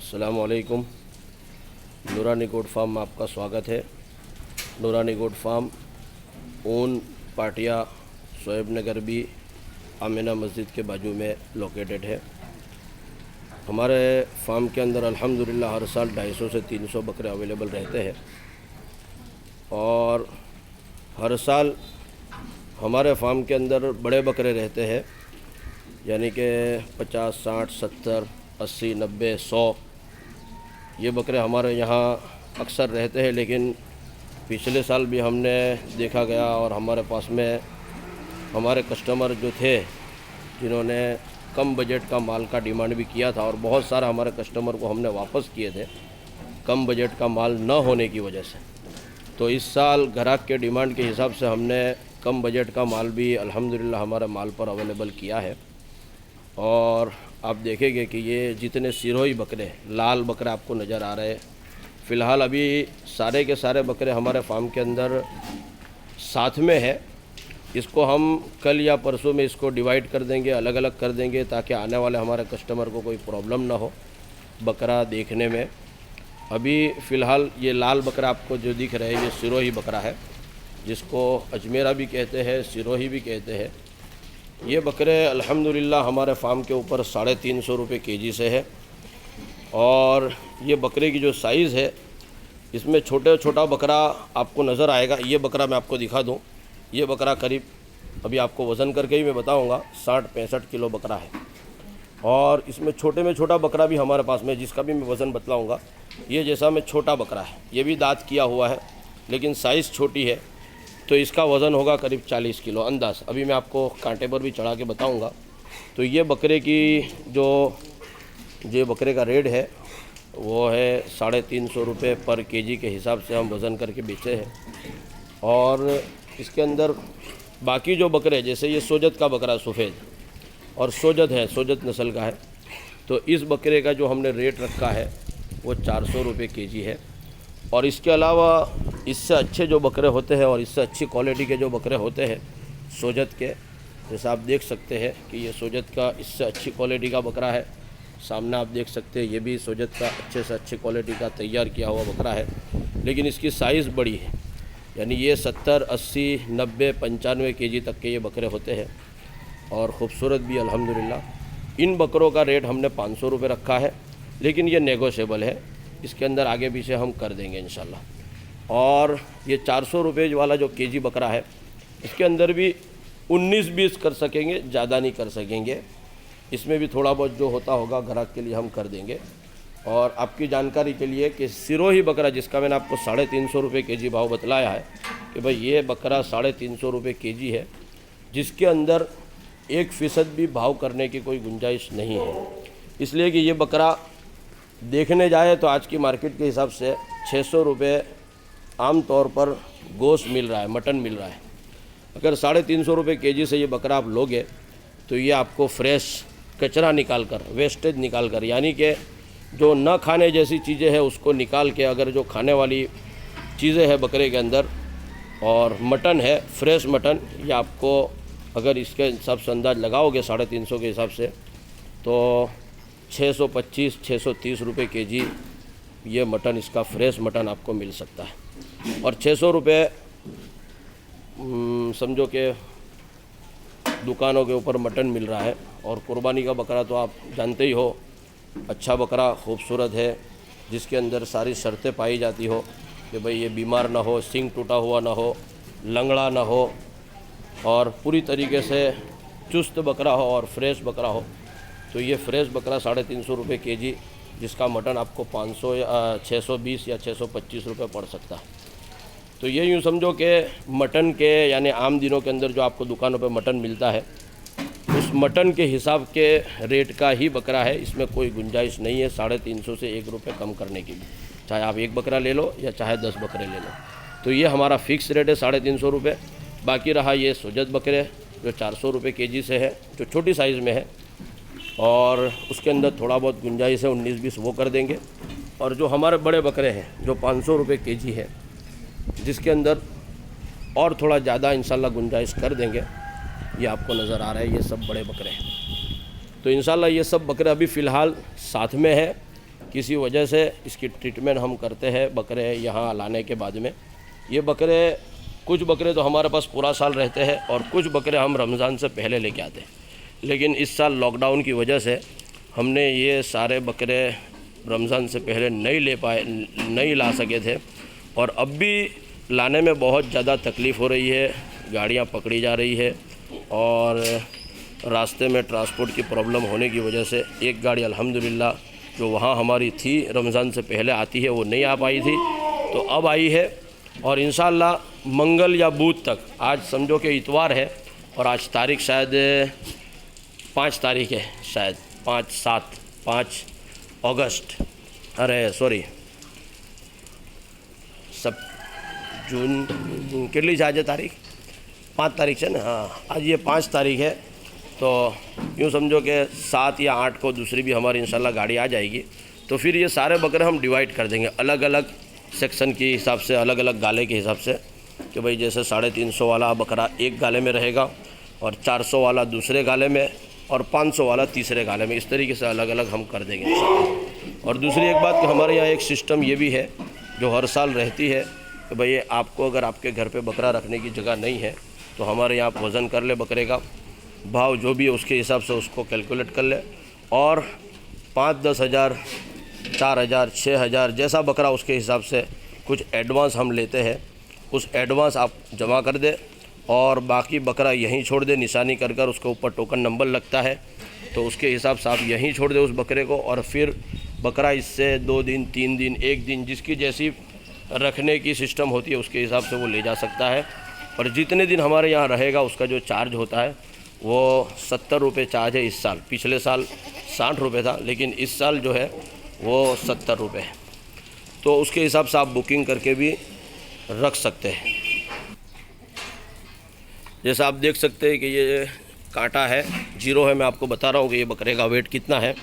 अस्सलाम वालेकुम। नूरानी गोट फार्म में आपका स्वागत है। नूरानी गोट फार्म ऊन पाटिया शोएब नगर भी आमिना मस्जिद के बाजू में लोकेटेड है। हमारे फार्म के अंदर अल्हम्दुलिल्लाह हर साल 250 से 300 बकरे अवेलेबल रहते हैं और हर साल हमारे फार्म के अंदर बड़े बकरे रहते हैं, यानी कि 50, 60, 70, 80, 90, 100 ये बकरे हमारे यहाँ अक्सर रहते हैं। लेकिन पिछले साल भी हमने देखा गया और हमारे पास में हमारे कस्टमर जो थे जिन्होंने कम बजट का माल का डिमांड भी किया था और बहुत सारा हमारे कस्टमर को हमने वापस किए थे कम बजट का माल न होने की वजह से। तो इस साल ग्राहक के डिमांड के हिसाब से हमने कम बजट का माल भी अल्हम्दुलिल्लाह हमारे माल पर अवेलेबल किया है। और आप देखेंगे कि ये जितने सिरोही बकरे लाल बकरे आपको नज़र आ रहे हैं, फ़िलहाल अभी सारे के सारे बकरे हमारे फार्म के अंदर साथ में है। इसको हम कल या परसों में इसको डिवाइड कर देंगे, अलग अलग कर देंगे ताकि आने वाले हमारे कस्टमर को कोई प्रॉब्लम ना हो बकरा देखने में। अभी फ़िलहाल ये लाल बकरा आपको जो दिख रहा है ये सिरोही बकरा है, जिसको अजमेरा भी कहते हैं, सिरोही भी कहते हैं। ये बकरे अल्हम्दुलिल्लाह हमारे फार्म के ऊपर 350 रुपये केजी से है। और ये बकरे की जो साइज़ है इसमें छोटा बकरा आपको नज़र आएगा। ये बकरा मैं आपको दिखा दूँ, ये बकरा करीब अभी आपको वज़न करके ही मैं बताऊँगा 60-65 किलो बकरा है। और इसमें छोटे में छोटा बकरा भी हमारे पास में जिसका भी मैं वज़न बतलाऊँगा। ये जैसा में छोटा बकरा है, ये भी दांत किया हुआ है लेकिन साइज़ छोटी है, तो इसका वज़न होगा करीब 40 किलो अंदाज़। अभी मैं आपको कांटे पर भी चढ़ा के बताऊंगा। तो ये बकरे की जो बकरे का रेट है वो है 350 रुपये पर केजी के हिसाब से हम वज़न करके बेचे हैं। और इसके अंदर बाकी जो बकरे जैसे ये सोजत का बकरा सफ़ेद और सोजत है, सोजत नस्ल का है, तो इस बकरे का जो हमने रेट रखा है वो 400 रुपये केजी है। और इसके अलावा इससे अच्छे जो बकरे होते हैं और इससे अच्छी क्वालिटी के जो बकरे होते हैं सोजत के, जैसा आप देख सकते हैं कि ये सोजत का इससे अच्छी क्वालिटी का बकरा है। सामने आप देख सकते हैं ये भी सोजत का अच्छे से अच्छी क्वालिटी का तैयार किया हुआ बकरा है, लेकिन इसकी साइज़ बड़ी है, यानी ये 70, 80, 90, 95 केजी तक के ये बकरे होते हैं और ख़ूबसूरत भी अल्हम्दुलिल्लाह। इन बकरों का रेट हमने 500 रुपये रखा है, लेकिन ये नेगोशिएबल है, इसके अंदर आगे पीछे हम कर देंगे इंशाल्लाह। और ये 400 रुपये वाला जो केजी बकरा है इसके अंदर भी 19-20 कर सकेंगे, ज़्यादा नहीं कर सकेंगे। इसमें भी थोड़ा बहुत जो होता होगा ग्राहक के लिए हम कर देंगे। और आपकी जानकारी के लिए कि सिरोही बकरा जिसका मैंने आपको 350 रुपये केजी भाव बतलाया है कि भाई ये बकरा 350 रुपये केजी है, जिसके अंदर 1% भी भाव करने की कोई गुंजाइश नहीं है। इसलिए कि ये बकरा देखने जाए तो आज की मार्केट के हिसाब से 600 रुपये आम तौर पर गोश्त मिल रहा है, मटन मिल रहा है। अगर 350 रुपये केजी से ये बकरा आप लोगे तो ये आपको फ्रेश कचरा निकाल कर, वेस्टेज निकाल कर, यानी कि जो न खाने जैसी चीज़ें हैं उसको निकाल के अगर जो खाने वाली चीज़ें हैं बकरे के अंदर और मटन है, फ्रेश मटन, ये आपको अगर इसके हिसाब से अंदाज़ लगाओगे 350 के हिसाब से तो 625, 630 रुपये केजी ये मटन, इसका फ्रेश मटन आपको मिल सकता है। और 600 रुपये समझो कि दुकानों के ऊपर मटन मिल रहा है। और कुर्बानी का बकरा तो आप जानते ही हो, अच्छा बकरा खूबसूरत है, जिसके अंदर सारी शर्तें पाई जाती हो कि भाई ये बीमार ना हो, सींग टूटा हुआ ना हो, लंगड़ा ना हो और पूरी तरीके से चुस्त बकरा हो और फ्रेश बकरा हो। तो ये फ्रेश बकरा 350 रुपये केजी, जिसका मटन आपको 500 या 620 या 625 रुपये पड़ सकता है। तो ये यूँ समझो कि मटन के यानी आम दिनों के अंदर जो आपको दुकानों पे मटन मिलता है उस मटन के हिसाब के रेट का ही बकरा है। इसमें कोई गुंजाइश नहीं है 350 से 1 रुपये कम करने की भी, चाहे आप 1 बकरा ले लो या चाहे 10 बकरे ले लो। तो ये हमारा फ़िक्स रेट है 350 रुपये। बाकी रहा ये सोजत बकरे जो 400 रुपये केजी से है, जो छोटी साइज़ में है और उसके अंदर थोड़ा बहुत गुंजाइश है, 19-20 वो कर देंगे। और जो हमारे बड़े बकरे हैं जो 500 रुपये केजी है, जिसके अंदर और थोड़ा ज़्यादा इंशाल्लाह गुंजाइश कर देंगे, ये आपको नज़र आ रहा है, ये सब बड़े बकरे हैं। तो इंशाल्लाह ये सब बकरे अभी फ़िलहाल साथ में है किसी वजह से इसकी ट्रीटमेंट हम करते हैं बकरे यहाँ लाने के बाद में। ये बकरे, कुछ बकरे तो हमारे पास पूरा साल रहते हैं और कुछ बकरे हम रमज़ान से पहले लेके आते हैं, लेकिन इस साल लॉकडाउन की वजह से हमने ये सारे बकरे रमज़ान से पहले नहीं ला सके थे और अब भी लाने में बहुत ज़्यादा तकलीफ़ हो रही है। गाड़ियाँ पकड़ी जा रही है और रास्ते में ट्रांसपोर्ट की प्रॉब्लम होने की वजह से एक गाड़ी अल्हम्दुलिल्लाह जो वहाँ हमारी थी रमज़ान से पहले आती है वो नहीं आ पाई थी, तो अब आई है और इंशाअल्लाह मंगल या बुध तक, आज समझो कि इतवार है और आज तारीख शायद 5 तारीख है, शायद 5 अगस्त, सब जून कितनी आज तारीख 5 तारीख है ना। हाँ, आज ये 5 तारीख है, तो यूँ समझो कि 7 या 8 को दूसरी भी हमारी इंशाल्लाह गाड़ी आ जाएगी। तो फिर ये सारे बकरे हम डिवाइड कर देंगे अलग अलग सेक्शन के हिसाब से, अलग अलग गाले के हिसाब से, कि भाई जैसे 350 वाला बकरा एक गाले में रहेगा और 400 वाला दूसरे गाले में और 500 वाला तीसरे गाले में, इस तरीके से अलग अलग हम कर देंगे। और दूसरी एक बात कि हमारे यहाँ एक सिस्टम ये भी है जो हर साल रहती है कि भाई आपको अगर आपके घर पे बकरा रखने की जगह नहीं है तो हमारे यहाँ आप वज़न कर ले, बकरे का भाव जो भी है उसके हिसाब से उसको कैलकुलेट कर ले और 5-10 हज़ार, 4 हज़ार, 6 हज़ार जैसा बकरा उसके हिसाब से कुछ एडवांस हम लेते हैं, उस एडवांस आप जमा कर दे और बाकी बकरा यहीं छोड़ दे, निशानी कर कर उसके ऊपर टोकन नंबर लगता है, तो उसके हिसाब से आप यहीं छोड़ दे उस बकरे को और फिर बकरा इससे 2 दिन, 3 दिन, 1 दिन जिसकी जैसी रखने की सिस्टम होती है उसके हिसाब से वो ले जा सकता है। और जितने दिन हमारे यहाँ रहेगा उसका जो चार्ज होता है वो 70 रुपये चार्ज है इस साल। पिछले साल 60 रुपये था, लेकिन इस साल जो है वो 70 रुपये है, तो उसके हिसाब से आप बुकिंग करके भी रख सकते हैं। जैसा आप देख सकते हैं कि ये कांटा है, 0 है, मैं आपको बता रहा हूँ कि ये बकरे का वेट कितना है।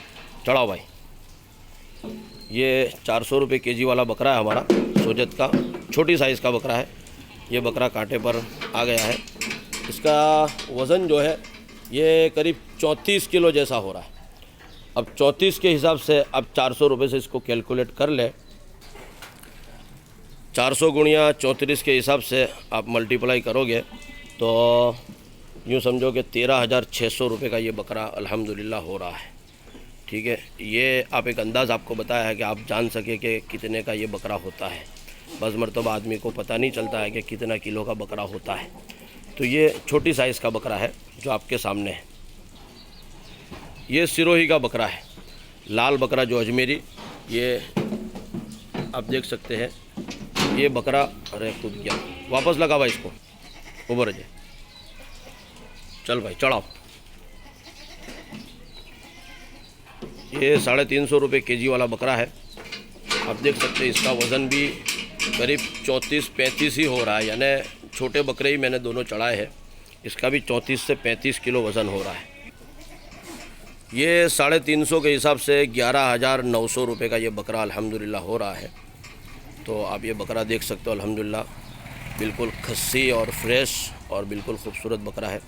चढ़ाओ भाई। ये 400 रुपये केजी वाला बकरा है हमारा, सोजत का, छोटी साइज़ का बकरा है। ये बकरा कांटे पर आ गया है। इसका वज़न जो है ये करीब 34 किलो जैसा हो रहा है। अब 34 के हिसाब से अब 400 रुपये से इसको कैलकुलेट कर ले, 400 गुणिया 34 के हिसाब से आप मल्टीप्लाई करोगे तो यूँ समझो कि 13,600 रुपये का ये बकरा अल्हम्दुलिल्लाह हो रहा है। ठीक है, ये आप एक अंदाज़ आपको बताया है कि आप जान सके कि कितने का ये बकरा होता है। बस मरतबा आदमी को पता नहीं चलता है कि कितना किलो का बकरा होता है। तो ये छोटी साइज़ का बकरा है जो आपके सामने है। ये सिरोही का बकरा है, लाल बकरा जो अजमेरी, ये आप देख सकते हैं। ये बकरा, अरे कूद गया, वापस लगा भाई इसको, उबर जाए, चल भाई चढ़ाओ। ये 350 रुपये केजी वाला बकरा है। आप देख सकते हैं इसका वज़न भी करीब 34-35 ही हो रहा है, यानी छोटे बकरे ही मैंने दोनों चढ़ाए हैं। इसका भी 34 से 35 किलो वज़न हो रहा है। ये 350 के हिसाब से 11,900 रुपये का ये बकरा अल्हम्दुलिल्लाह हो रहा है। तो आप ये बकरा देख सकते हो, अल्हम्दुलिल्लाह बिल्कुल खस्सी और फ्रेश और बिल्कुल खूबसूरत बकरा है।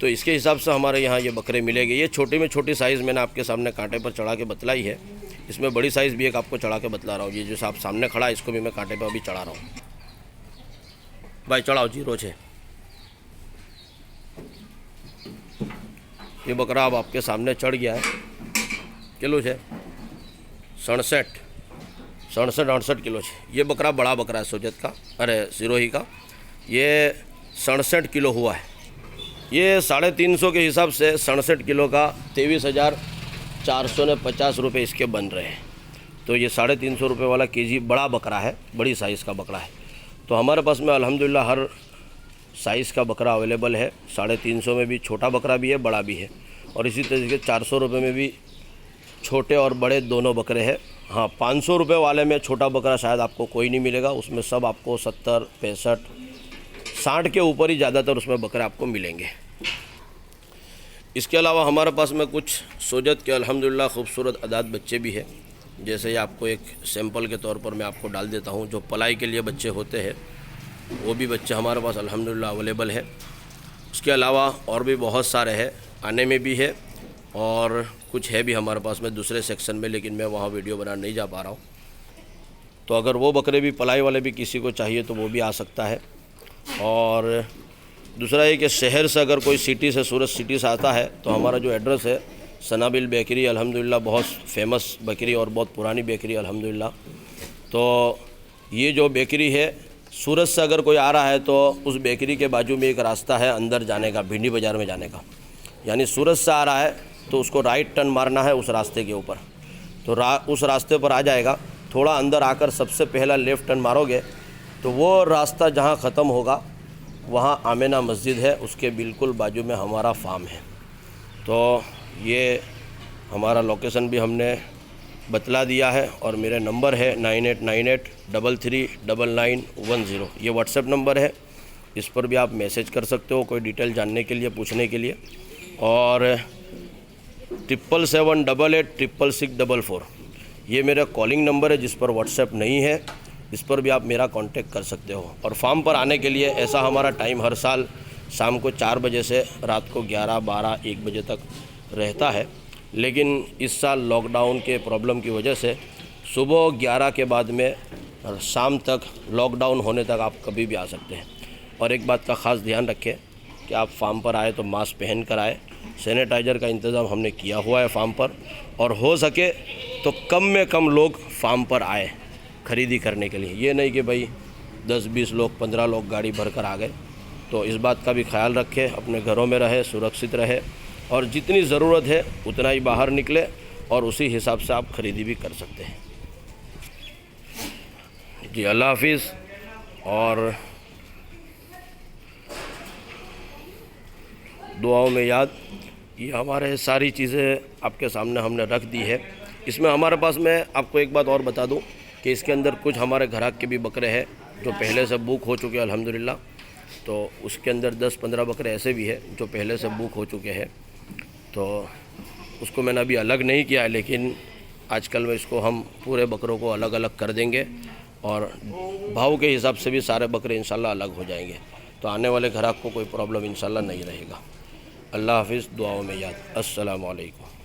तो इसके हिसाब से हमारे यहाँ ये बकरे मिलेंगे। ये छोटी में छोटी साइज़ मैंने आपके सामने कांटे पर चढ़ा के बतलाई है। इसमें बड़ी साइज़ भी एक आपको चढ़ा के बतला रहा हूँ। ये जो आप सामने खड़ा है इसको भी मैं कांटे पर अभी चढ़ा रहा हूँ। भाई चढ़ाओ, 0 है। ये बकरा अब आपके सामने चढ़ गया है। किलो है 67-68 किलो है। ये बकरा बड़ा बकरा है सोजत का, अरे सिरोही का। ये 67 किलो हुआ है। ये 350 के हिसाब से 67 किलो का 23,450 रुपये इसके बन रहे हैं। तो ये 350 रुपये वाला केजी बड़ा बकरा है, बड़ी साइज़ का बकरा है। तो हमारे पास में अल्हम्दुलिल्लाह हर साइज़ का बकरा अवेलेबल है। 350 में भी छोटा बकरा भी है, बड़ा भी है, और इसी तरीके 400 रुपये में भी छोटे और बड़े दोनों बकरे हैं। हाँ, 500 रुपये वाले में छोटा बकरा शायद आपको कोई नहीं मिलेगा, उसमें सब आपको 70, 65, 60 के ऊपर ही ज़्यादातर उसमें बकरे आपको मिलेंगे। इसके अलावा हमारे पास में कुछ सोजत के अल्हम्दुलिल्लाह खूबसूरत आदात बच्चे भी हैं। जैसे ये आपको एक सैंपल के तौर पर मैं आपको डाल देता हूँ। जो पलाई के लिए बच्चे होते हैं वो भी बच्चे हमारे पास अल्हम्दुलिल्लाह अवेलेबल है। उसके अलावा और भी बहुत सारे हैं, आने में भी है और कुछ है भी हमारे पास में दूसरे सेक्शन में, लेकिन मैं वहाँ वीडियो बनाने नहीं जा पा रहा हूँ। तो अगर वो बकरे भी पलाई वाले भी किसी को चाहिए तो वो भी आ सकता है। और दूसरा ये कि शहर से अगर कोई सिटी से, सूरत सिटी से आता है तो हमारा जो एड्रेस है सनाबिल बेकरी, अल्हम्दुलिल्लाह बहुत फेमस बेकरी और बहुत पुरानी बेकरी अल्हम्दुलिल्लाह। तो ये जो बेकरी है, सूरत से अगर कोई आ रहा है तो उस बेकरी के बाजू में एक रास्ता है अंदर जाने का, भिंडी बाज़ार में जाने का। यानी सूरत से आ रहा है तो उसको राइट टर्न मारना है उस रास्ते के ऊपर, तो उस रास्ते पर आ जाएगा। थोड़ा अंदर आकर सबसे पहला लेफ़्ट टर्न मारोगे तो वो रास्ता जहाँ ख़त्म होगा वहाँ आमेना मस्जिद है, उसके बिल्कुल बाजू में हमारा फार्म है। तो ये हमारा लोकेशन भी हमने बतला दिया है और मेरा नंबर है 9898339910। ये व्हाट्सएप नंबर है, इस पर भी आप मैसेज कर सकते हो कोई डिटेल जानने के लिए, पूछने के लिए। और 7778866644 ये मेरा कॉलिंग नंबर है, जिस पर व्हाट्सएप नहीं है, इस पर भी आप मेरा कांटेक्ट कर सकते हो। और फार्म पर आने के लिए ऐसा हमारा टाइम हर साल शाम को 4 बजे से रात को 11, 12, 1 बजे तक रहता है, लेकिन इस साल लॉकडाउन के प्रॉब्लम की वजह से सुबह 11 के बाद में शाम तक, लॉकडाउन होने तक आप कभी भी आ सकते हैं। और एक बात का ख़ास ध्यान रखें कि आप फार्म पर आए तो मास्क पहन कर आए। सैनिटाइज़र का इंतज़ाम हमने किया हुआ है फार्म पर, और हो सके तो कम में कम लोग फार्म पर आए ख़रीदी करने के लिए। ये नहीं कि भाई 10-20 लोग, 15 लोग गाड़ी भर कर आ गए। तो इस बात का भी ख्याल रखें, अपने घरों में रहे, सुरक्षित रहे, और जितनी ज़रूरत है उतना ही बाहर निकले, और उसी हिसाब से आप ख़रीदी भी कर सकते हैं। जी अल्लाह हाफिज़। और दुआओं में याद, ये हमारे सारी चीज़ें आपके सामने हमने रख दी है। इसमें हमारे पास में आपको एक बात और बता दूं कि इसके अंदर कुछ हमारे ग्राहक के भी बकरे हैं जो पहले से बुक हो चुके हैं अल्हम्दुलिल्लाह। तो उसके अंदर 10-15 बकरे ऐसे भी हैं जो पहले से बुक हो चुके हैं, तो उसको मैंने अभी अलग नहीं किया है, लेकिन आजकल में इसको हम पूरे बकरों को अलग अलग कर देंगे और भाव के हिसाब से भी सारे बकरे इंशाल्लाह अलग हो जाएंगे। तो आने वाले ग्राहक को कोई प्रॉब्लम इंशाल्लाह नहीं रहेगा। अल्लाह हाफिज़। दुआओं में याद। अस्सलामु अलैकुम।